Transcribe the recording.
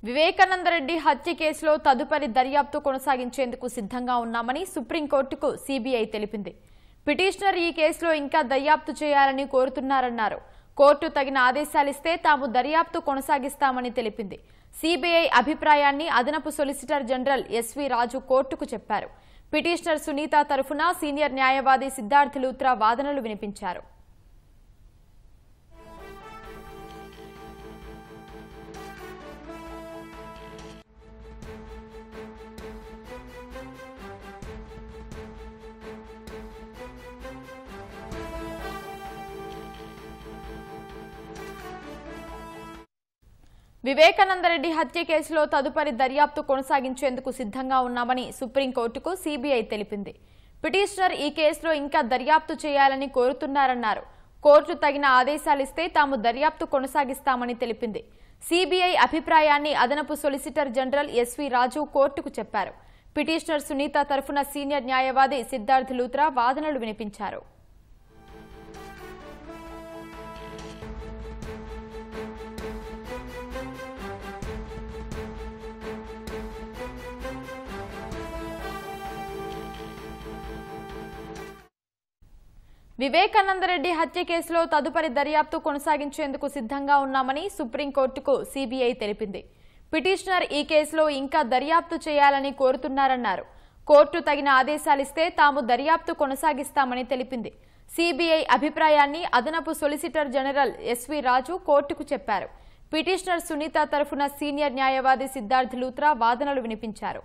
వివేకానందరెడ్డి హత్య కేసులో తదుపరి దర్యాప్తు కొనసాగించేందుకు సిద్ధంగా ఉన్నామని సుప్రీంకోర్టుకు సీబీఐ తెలిపింది. పిటిషనర్ ఈ కేసులో ఇంకా దర్యాప్తు చేయాలని కోరుతున్నారన్నారు. కోర్టు తగిన ఆదేశాలిస్తే తాము దర్యాప్తు కొనసాగిస్తామని తెలిపింది. సీబీఐ అభిప్రాయాన్ని అదనపు సొలిసిటర్ జనరల్ ఎస్వి రాజు కోర్టుకు చెప్పారు. పిటిషనర్ సునీత తరఫున సీనియర్ న్యాయవాది సిద్ధార్థ్ లూత్రా వాదనలు వినిపించారు. వివేకానందరెడ్డి హత్య కేసులో తదుపరి దర్యాప్తు కొనసాగించేందుకు సిద్ధంగా ఉన్నామని సుప్రీంకోర్టుకు సీబీఐ తెలిపింది. పిటిషనర్ ఈ కేసులో ఇంకా దర్యాప్తు చేయాలని కోరుతున్నారన్నారు. కోర్టు తగిన ఆదేశాలిస్తే తాము దర్యాప్తు కొనసాగిస్తామని తెలిపింది. సీబీఐ అభిప్రాయాన్ని అదనపు సొలిసిటర్ జనరల్ ఎస్వి రాజు కోర్టుకు చెప్పారు. పిటిషనర్ సునీత తరఫున సీనియర్ న్యాయవాది సిద్ధార్థ్ లూత్రా వాదనలు వినిపించారు. వివేకానందరెడ్డి హత్య కేసులో తదుపరి దర్యాప్తు కొనసాగించేందుకు సిద్ధంగా ఉన్నామని సుప్రీంకోర్టుకు సీబీఐ తెలిపింది. పిటిషనర్ ఈ కేసులో ఇంకా దర్యాప్తు చేయాలని కోరుతున్నారన్నారు. కోర్టు తగిన ఆదేశాలిస్తే తాము దర్యాప్తు కొనసాగిస్తామని తెలిపింది. సీబీఐ అభిప్రాయాన్ని అదనపు సొలిసిటర్ జనరల్ ఎస్వి రాజు కోర్టుకు చెప్పారు. పిటిషనర్ సునీత తరఫున సీనియర్ న్యాయవాది సిద్ధార్థ్ లూత్రా వాదనలు వినిపించారు.